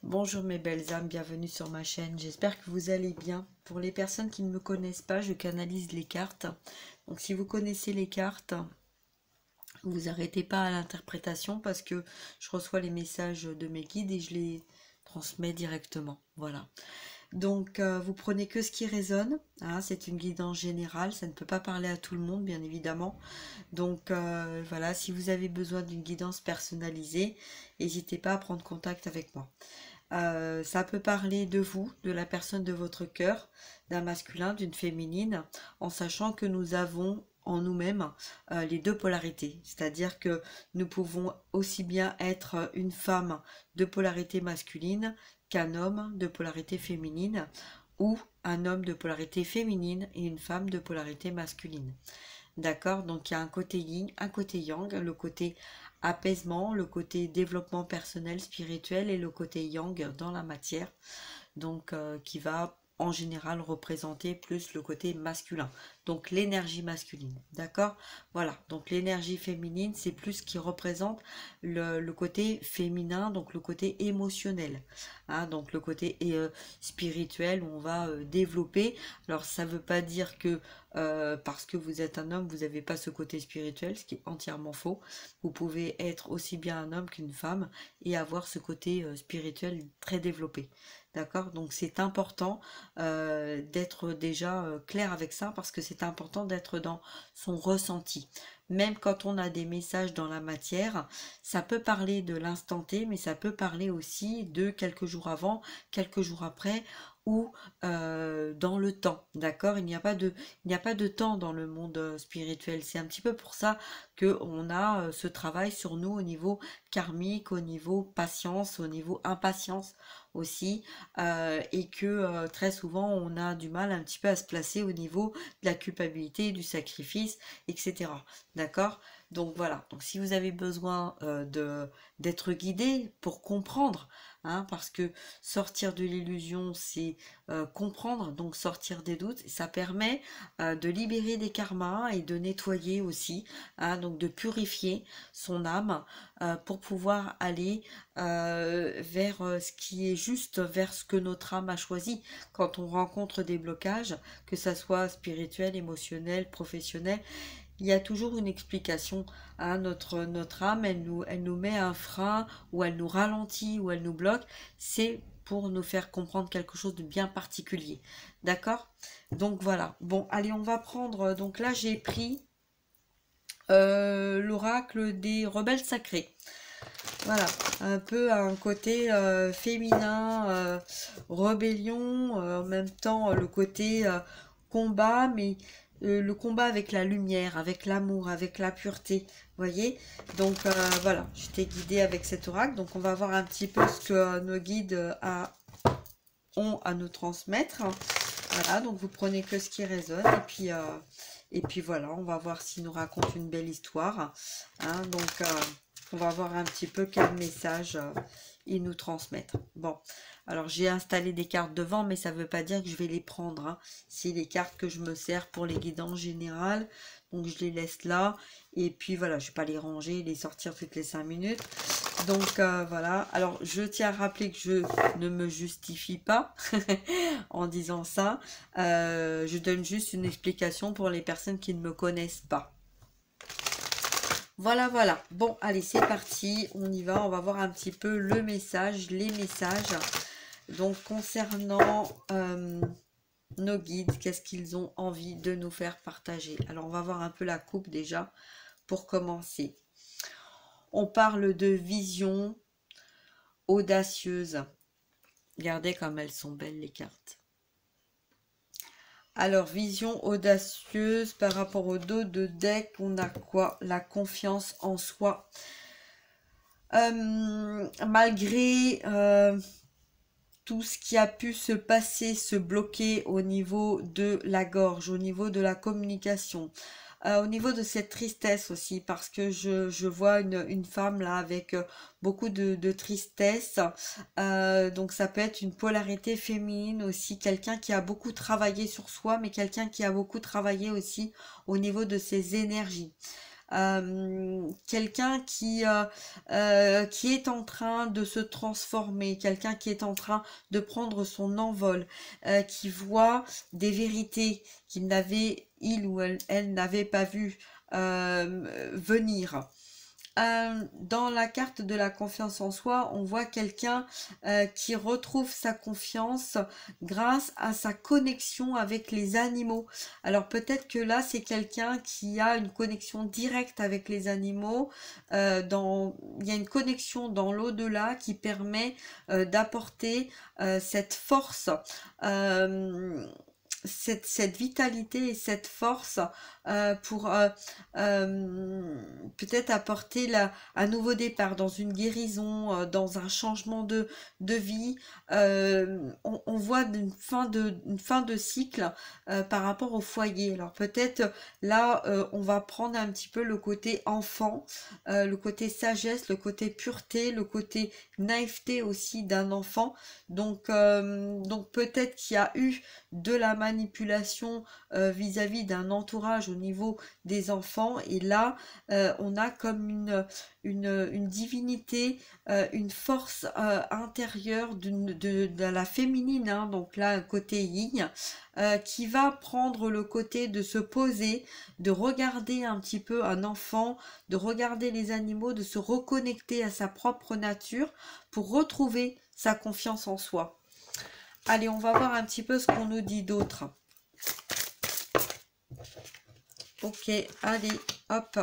Bonjour mes belles âmes, bienvenue sur ma chaîne, j'espère que vous allez bien. Pour les personnes qui ne me connaissent pas, je canalise les cartes. Donc si vous connaissez les cartes, vous arrêtez pas à l'interprétation parce que je reçois les messages de mes guides et je les transmets directement. Voilà. Donc vous prenez que ce qui résonne, hein, c'est une guidance générale, ça ne peut pas parler à tout le monde bien évidemment. Donc voilà, si vous avez besoin d'une guidance personnalisée, n'hésitez pas à prendre contact avec moi. Ça peut parler de vous, de la personne de votre cœur, d'un masculin, d'une féminine, en sachant que nous avons en nous-mêmes les deux polarités. C'est-à-dire que nous pouvons aussi bien être une femme de polarité masculine qu'un homme de polarité féminine, ou un homme de polarité féminine et une femme de polarité masculine. D'accord? Donc il y a un côté yin, un côté yang, le côté apaisement, le côté développement personnel, spirituel et le côté yang dans la matière. Donc qui va en général représenter plus le côté masculin. Donc l'énergie masculine. D'accord? Voilà. Donc l'énergie féminine, c'est plus ce qui représente le côté féminin, donc le côté émotionnel. Hein, donc le côté spirituel où on va développer. Alors ça ne veut pas dire que parce que vous êtes un homme, vous n'avez pas ce côté spirituel, ce qui est entièrement faux. Vous pouvez être aussi bien un homme qu'une femme et avoir ce côté spirituel très développé. D'accord? Donc c'est important d'être déjà clair avec ça parce que c'est important d'être dans son ressenti. Même quand on a des messages dans la matière, ça peut parler de l'instant T, mais ça peut parler aussi de quelques jours avant, quelques jours après, ou dans le temps, d'accord? Il n'y a pas de temps dans le monde spirituel. C'est un petit peu pour ça que on a ce travail sur nous au niveau karmique, au niveau patience, au niveau impatience aussi, et que très souvent on a du mal un petit peu à se placer au niveau de la culpabilité, du sacrifice, etc. D'accord? Donc voilà, donc si vous avez besoin d'être guidé pour comprendre, hein, parce que sortir de l'illusion, c'est comprendre, donc sortir des doutes, ça permet de libérer des karmas et de nettoyer aussi, hein, donc de purifier son âme pour pouvoir aller vers ce qui est juste, vers ce que notre âme a choisi. Quand on rencontre des blocages, que ça soit spirituel, émotionnel, professionnel, il y a toujours une explication. Hein, notre âme, elle nous met un frein, ou elle nous ralentit, ou elle nous bloque. C'est pour nous faire comprendre quelque chose de bien particulier. D'accord? Donc voilà. Bon, allez, on va prendre. Donc là, j'ai pris l'oracle des rebelles sacrés. Voilà, un peu un côté féminin, rébellion, en même temps le côté combat, mais le combat avec la lumière, avec l'amour, avec la pureté, voyez. Donc voilà, j'étais guidée avec cet oracle, donc on va voir un petit peu ce que nos guides ont à nous transmettre. Voilà, donc vous prenez que ce qui résonne, et puis voilà, on va voir s'il nous raconte une belle histoire. Hein, donc on va voir un petit peu quel message ils nous transmettent. Bon, alors j'ai installé des cartes devant, mais ça ne veut pas dire que je vais les prendre. Hein. C'est les cartes que je me sers pour les guidances générales. Donc je les laisse là. Et puis voilà, je ne vais pas les ranger, les sortir toutes les 5 minutes. Donc voilà, alors je tiens à rappeler que je ne me justifie pas en disant ça. Je donne juste une explication pour les personnes qui ne me connaissent pas. Voilà, voilà. Bon, allez, c'est parti. On y va. On va voir un petit peu le message, les messages. Donc, concernant nos guides, qu'est-ce qu'ils ont envie de nous faire partager? Alors, on va voir un peu la coupe déjà pour commencer. On parle de vision audacieuse. Regardez comme elles sont belles, les cartes. Alors, vision audacieuse par rapport au dos de deck, on a quoi? La confiance en soi. Malgré tout ce qui a pu se passer, se bloquer au niveau de la gorge, au niveau de la communication, au niveau de cette tristesse aussi, parce que je vois une femme là avec beaucoup de tristesse, donc ça peut être une polarité féminine aussi, quelqu'un qui a beaucoup travaillé sur soi, mais quelqu'un qui a beaucoup travaillé aussi au niveau de ses énergies. quelqu'un qui est en train de se transformer, quelqu'un qui est en train de prendre son envol, qui voit des vérités qu'il n'avait, il ou elle n'avait pas vu venir. Dans la carte de la confiance en soi, on voit quelqu'un qui retrouve sa confiance grâce à sa connexion avec les animaux. Alors peut-être que là, c'est quelqu'un qui a une connexion directe avec les animaux. Il y a une connexion dans l'au-delà qui permet d'apporter cette force. Cette vitalité et cette force pour peut-être apporter un nouveau départ dans une guérison, dans un changement de vie. On voit une fin de cycle par rapport au foyer. Alors peut-être là, on va prendre un petit peu le côté enfant, le côté sagesse, le côté pureté, le côté naïveté aussi d'un enfant. Donc peut-être qu'il y a eu de la manipulation vis-à-vis d'un entourage au niveau des enfants, et là on a comme une divinité, une force intérieure de la féminine, hein, donc là un côté yin, qui va prendre le côté de se poser, de regarder un petit peu un enfant, de regarder les animaux, de se reconnecter à sa propre nature pour retrouver sa confiance en soi. Allez, on va voir un petit peu ce qu'on nous dit d'autre. Ok, allez, hop.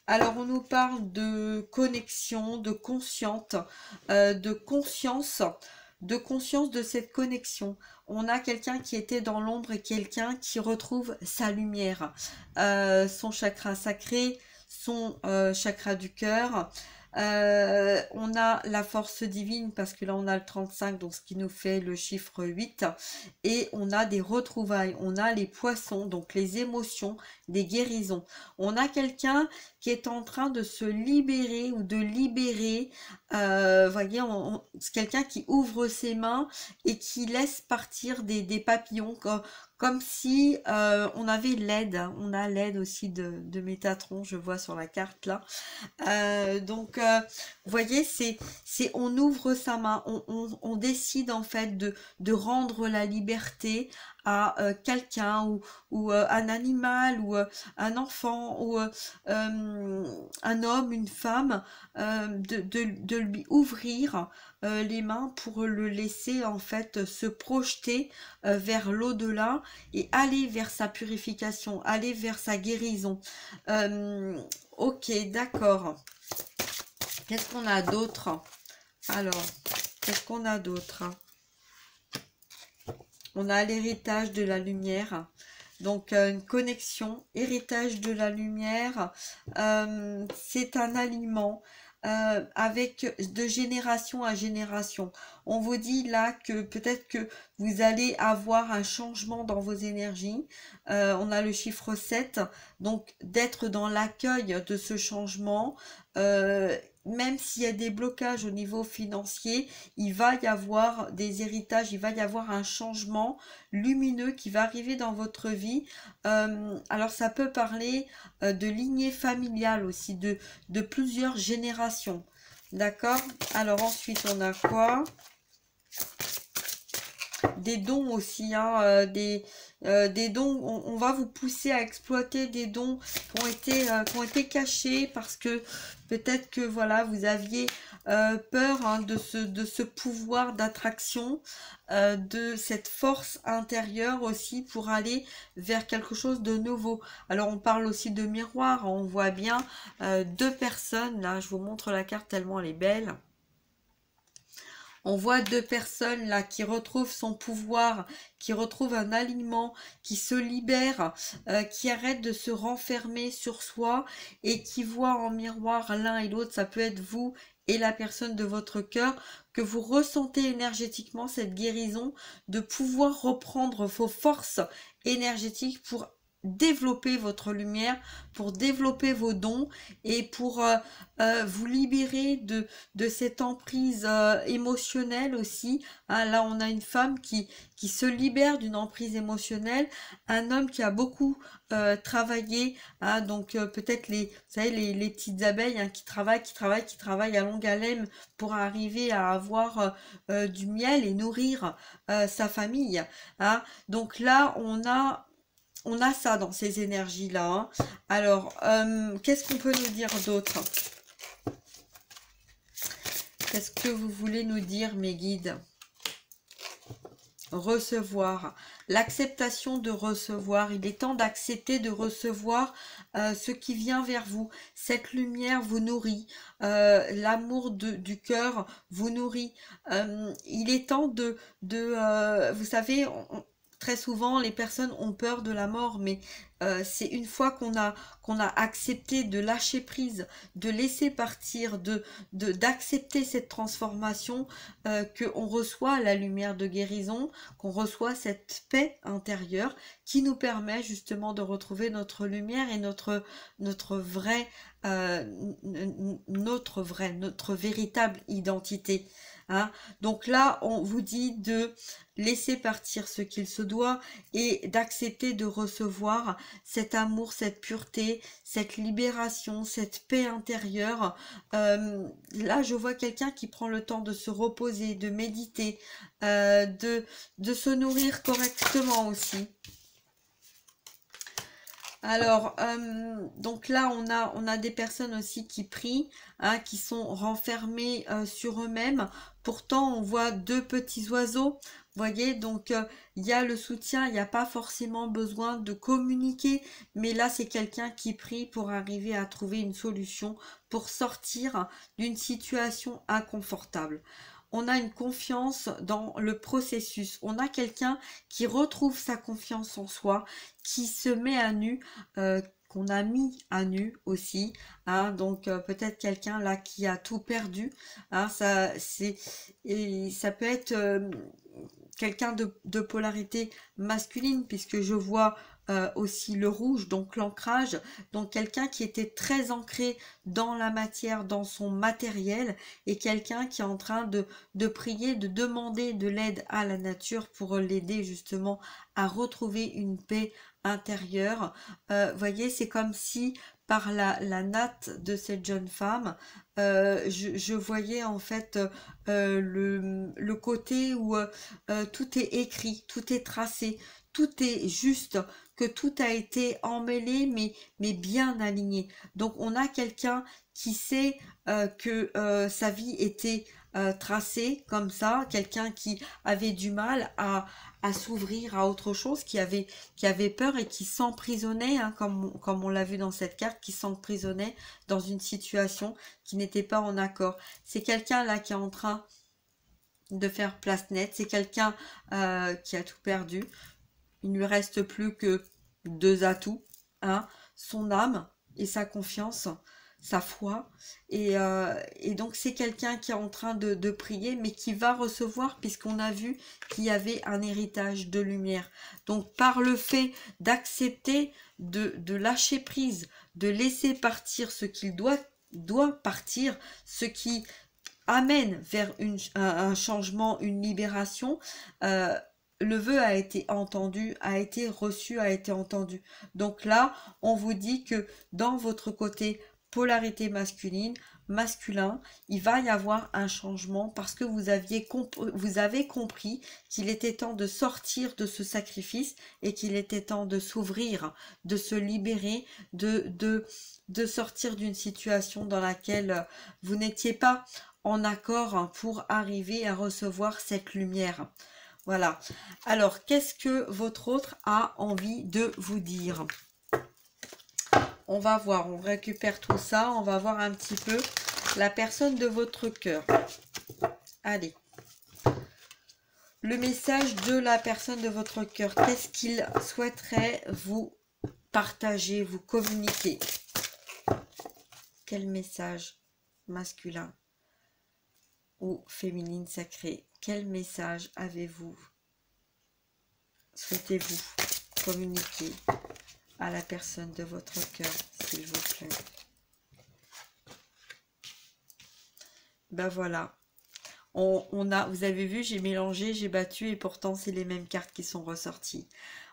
Alors, on nous parle de connexion, de consciente, de conscience de cette connexion. On a quelqu'un qui était dans l'ombre et quelqu'un qui retrouve sa lumière, son chakra sacré, son chakra du cœur. On a la force divine parce que là on a le 35, donc ce qui nous fait le chiffre 8, et on a des retrouvailles, on a les poissons, donc les émotions, des guérisons. On a quelqu'un qui est en train de se libérer ou de libérer, voyez, c'est quelqu'un qui ouvre ses mains et qui laisse partir des papillons, comme si on avait l'aide, hein. On a l'aide aussi de Métatron, je vois sur la carte là. Donc vous voyez, on ouvre sa main, on décide en fait de rendre la liberté à quelqu'un, ou un animal, ou un enfant, ou un homme, une femme, de lui ouvrir les mains pour le laisser en fait se projeter vers l'au-delà et aller vers sa purification, aller vers sa guérison. Ok, d'accord. Qu'est-ce qu'on a d'autre? Alors, qu'est-ce qu'on a d'autre? On a l'héritage de la lumière. Donc, une connexion, héritage de la lumière, c'est un aliment avec de génération à génération. On vous dit là que peut-être que vous allez avoir un changement dans vos énergies. On a le chiffre 7, donc d'être dans l'accueil de ce changement. Même s'il y a des blocages au niveau financier, il va y avoir des héritages, il va y avoir un changement lumineux qui va arriver dans votre vie. Alors ça peut parler de lignée familiale aussi, de plusieurs générations. D'accord? Alors ensuite on a quoi? Des dons aussi, hein, des dons, on va vous pousser à exploiter des dons qui ont été cachés, parce que peut-être que voilà, vous aviez peur, hein, de ce pouvoir d'attraction, de cette force intérieure aussi pour aller vers quelque chose de nouveau. Alors on parle aussi de miroir, hein, on voit bien deux personnes, là je vous montre la carte tellement elle est belle. On voit deux personnes là qui retrouvent son pouvoir, qui retrouvent un alignement, qui se libèrent, qui arrêtent de se renfermer sur soi et qui voient en miroir l'un et l'autre. Ça peut être vous et la personne de votre cœur, que vous ressentez énergétiquement cette guérison, de pouvoir reprendre vos forces énergétiques pour développer votre lumière, pour développer vos dons et pour vous libérer de cette emprise émotionnelle aussi. Hein, là, on a une femme qui se libère d'une emprise émotionnelle, un homme qui a beaucoup travaillé, hein, donc peut-être vous savez, les petites abeilles, hein, qui travaillent à longue haleine pour arriver à avoir du miel et nourrir sa famille. Hein. Donc là, on a ça dans ces énergies-là. Hein. Alors, qu'est-ce qu'on peut nous dire d'autre? Qu'est-ce que vous voulez nous dire, mes guides? Recevoir. L'acceptation de recevoir. Il est temps d'accepter de recevoir ce qui vient vers vous. Cette lumière vous nourrit. L'amour du cœur vous nourrit. Il est temps vous savez, très souvent, les personnes ont peur de la mort, mais c'est une fois qu'on a accepté de lâcher prise, de laisser partir, d'accepter cette transformation, qu'on reçoit la lumière de guérison, qu'on reçoit cette paix intérieure qui nous permet justement de retrouver notre lumière et notre véritable identité. Hein. Donc là, on vous dit de laisser partir ce qu'il se doit et d'accepter de recevoir cet amour, cette pureté, cette libération, cette paix intérieure. Là, je vois quelqu'un qui prend le temps de se reposer, de méditer, de se nourrir correctement aussi. Alors, donc là, on a des personnes aussi qui prient, hein, qui sont renfermées sur eux-mêmes. Pourtant, on voit deux petits oiseaux, voyez, donc il y a le soutien, il n'y a pas forcément besoin de communiquer, mais là, c'est quelqu'un qui prie pour arriver à trouver une solution, pour sortir d'une situation inconfortable. On a une confiance dans le processus. On a quelqu'un qui retrouve sa confiance en soi, qui se met à nu, qu'on a mis à nu aussi. Hein, donc peut-être quelqu'un là qui a tout perdu. Hein, ça peut être quelqu'un de polarité masculine, puisque je vois aussi le rouge, donc l'ancrage, donc quelqu'un qui était très ancré dans la matière, dans son matériel, et quelqu'un qui est en train de prier, de demander de l'aide à la nature pour l'aider justement à retrouver une paix intérieure. Voyez, c'est comme si par la natte de cette jeune femme, je voyais en fait le côté où tout est écrit, tout est tracé, tout est juste, que tout a été emmêlé mais bien aligné. Donc on a quelqu'un qui sait que sa vie était tracée comme ça, quelqu'un qui avait du mal à s'ouvrir à autre chose, qui avait peur et qui s'emprisonnait, hein, comme on l'a vu dans cette carte, qui s'emprisonnait dans une situation qui n'était pas en accord. C'est quelqu'un là qui est en train de faire place nette, c'est quelqu'un qui a tout perdu. Il ne lui reste plus que deux atouts, hein, son âme et sa confiance, sa foi, et donc c'est quelqu'un qui est en train de prier, mais qui va recevoir, puisqu'on a vu qu'il y avait un héritage de lumière. Donc par le fait d'accepter de lâcher prise, de laisser partir ce qu'il doit partir, ce qui amène vers un changement, une libération, le vœu a été entendu, a été reçu, a été entendu. Donc là, on vous dit que dans votre côté polarité masculin, il va y avoir un changement parce que vous avez compris qu'il était temps de sortir de ce sacrifice et qu'il était temps de s'ouvrir, de se libérer, de sortir d'une situation dans laquelle vous n'étiez pas en accord pour arriver à recevoir cette lumière. Voilà. Alors, qu'est-ce que votre autre a envie de vous dire? On va voir, on récupère tout ça, on va voir un petit peu la personne de votre cœur. Allez. Le message de la personne de votre cœur, qu'est-ce qu'il souhaiterait vous partager, vous communiquer? Quel message masculin ou féminine sacrée? Quel message avez-vous? Souhaitez-vous communiquer à la personne de votre cœur, s'il vous plaît. Ben voilà. Vous avez vu, j'ai mélangé, j'ai battu et pourtant c'est les mêmes cartes qui sont ressorties.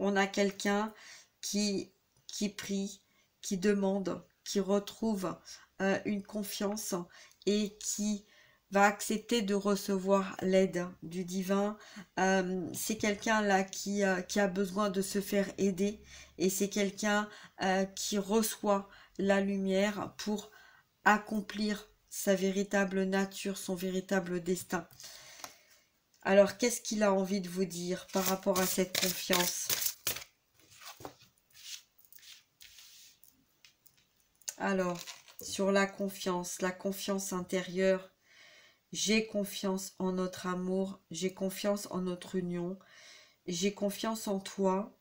On a quelqu'un qui prie, qui demande, qui retrouve une confiance et qui va accepter de recevoir l'aide du divin. C'est quelqu'un là qui a besoin de se faire aider et c'est quelqu'un qui reçoit la lumière pour accomplir sa véritable nature, son véritable destin. Alors, qu'est-ce qu'il a envie de vous dire par rapport à cette confiance? Alors, sur la confiance intérieure, j'ai confiance en notre amour, j'ai confiance en notre union, j'ai confiance en toi.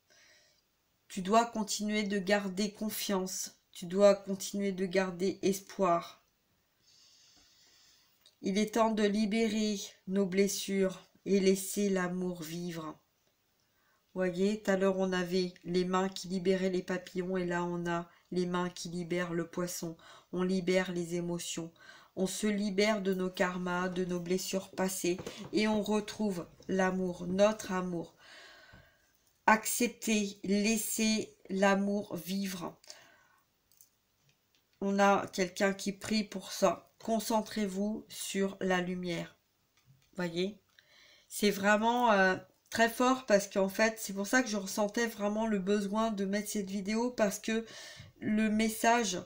Tu dois continuer de garder confiance, tu dois continuer de garder espoir. Il est temps de libérer nos blessures et laisser l'amour vivre. Voyez, tout à l'heure on avait les mains qui libéraient les papillons et là on a les mains qui libèrent le poisson. On libère les émotions. On se libère de nos karmas, de nos blessures passées et on retrouve l'amour, notre amour. Acceptez, laissez l'amour vivre. On a quelqu'un qui prie pour ça. Concentrez-vous sur la lumière. Voyez, c'est vraiment très fort parce qu'en fait, c'est pour ça que je ressentais vraiment le besoin de mettre cette vidéo parce que le message,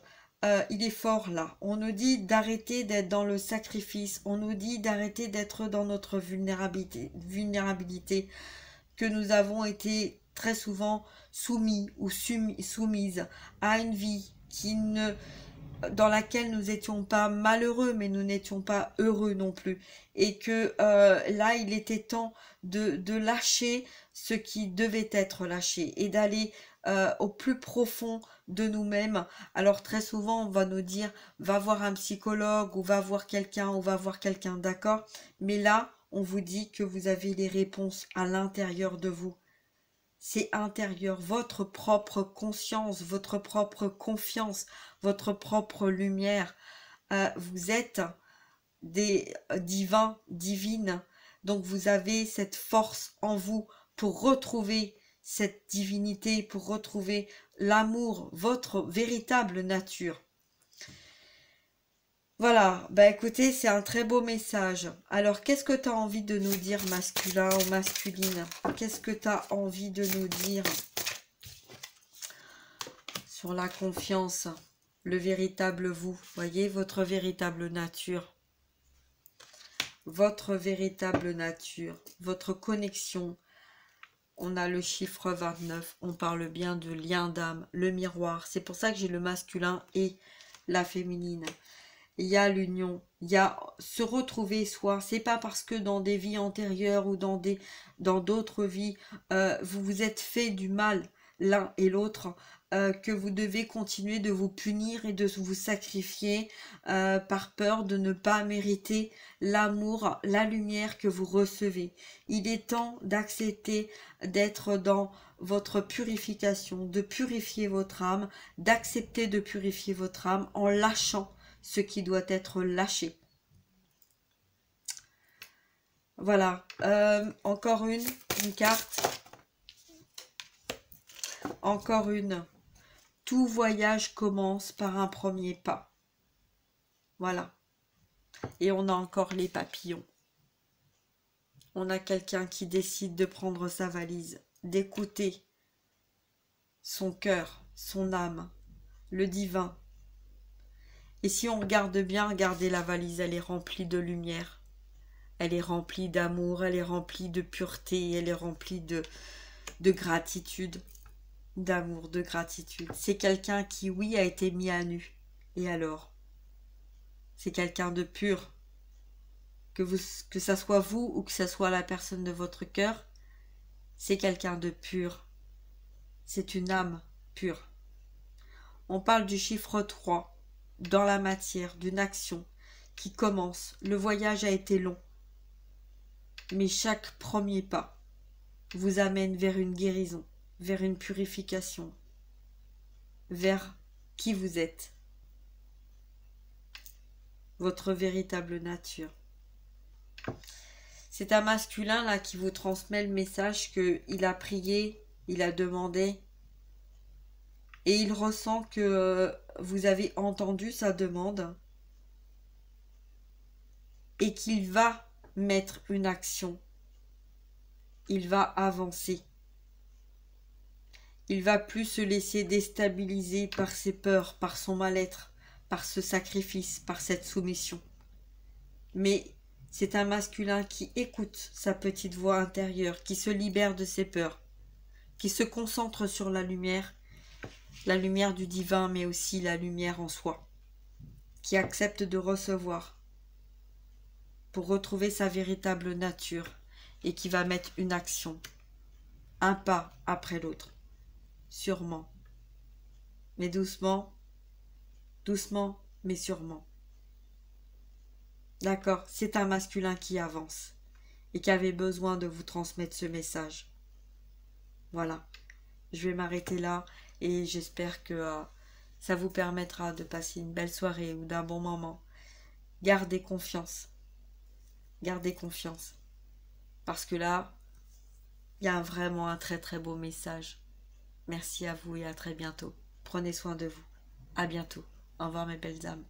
il est fort là. On nous dit d'arrêter d'être dans le sacrifice. On nous dit d'arrêter d'être dans notre vulnérabilité, que nous avons été très souvent soumis ou soumises à une vie dans laquelle nous n'étions pas malheureux, mais nous n'étions pas heureux non plus. Et que là, il était temps de lâcher ce qui devait être lâché et d'aller au plus profond de nous-mêmes. Alors très souvent, on va nous dire, va voir un psychologue ou va voir quelqu'un, d'accord? Mais là, on vous dit que vous avez les réponses à l'intérieur de vous. C'est intérieur, votre propre conscience, votre propre confiance, votre propre lumière. Vous êtes des divins, divines. Donc vous avez cette force en vous pour retrouver cette divinité, pour retrouver l'amour, votre véritable nature. Voilà, bah écoutez, c'est un très beau message. Alors, qu'est-ce que tu as envie de nous dire, masculin ou masculine? Qu'est-ce que tu as envie de nous dire sur la confiance, le véritable vous? Voyez, votre véritable nature. Votre véritable nature, votre connexion. On a le chiffre 29, on parle bien de lien d'âme, le miroir. C'est pour ça que j'ai le masculin et la féminine. Il y a l'union, il y a se retrouver soi. C'est pas parce que dans des vies antérieures ou dans d'autres vies, vous vous êtes fait du mal l'un et l'autre, que vous devez continuer de vous punir et de vous sacrifier par peur de ne pas mériter l'amour, la lumière que vous recevez. Il est temps d'accepter d'être dans votre purification, de purifier votre âme, d'accepter de purifier votre âme en lâchant ce qui doit être lâché. Voilà, encore une carte. Encore une. Tout voyage commence par un premier pas. Voilà. Et on a encore les papillons. On a quelqu'un qui décide de prendre sa valise, d'écouter son cœur, son âme, le divin. Et si on regarde bien, regardez la valise, elle est remplie de lumière. Elle est remplie d'amour, elle est remplie de pureté, elle est remplie de gratitude. D'amour, de gratitude. C'est quelqu'un qui, oui, a été mis à nu. Et alors? C'est quelqu'un de pur. Que ça soit vous ou que ça soit la personne de votre cœur, c'est quelqu'un de pur. C'est une âme pure. On parle du chiffre 3. Dans la matière, d'une action qui commence. Le voyage a été long, mais chaque premier pas vous amène vers une guérison, vers une purification. vers qui vous êtes, votre véritable nature. C'est un masculin là qui vous transmet le message qu'il a prié, il a demandé, et il ressent que vous avez entendu sa demande et qu'il va mettre une action. Il va avancer. Il va plus se laisser déstabiliser par ses peurs, par son mal-être, par ce sacrifice, par cette soumission. Mais c'est un masculin qui écoute sa petite voix intérieure, qui se libère de ses peurs, qui se concentre sur la lumière du divin, mais aussi la lumière en soi, qui accepte de recevoir pour retrouver sa véritable nature et qui va mettre une action, un pas après l'autre, sûrement, mais doucement, doucement, mais sûrement. D'accord, c'est un masculin qui avance et qui avait besoin de vous transmettre ce message. Voilà, je vais m'arrêter là et j'espère que ça vous permettra de passer une belle soirée ou d'un bon moment. Gardez confiance. Gardez confiance. Parce que là, il y a vraiment un très très beau message. Merci à vous et à très bientôt. Prenez soin de vous. À bientôt. Au revoir mes belles âmes.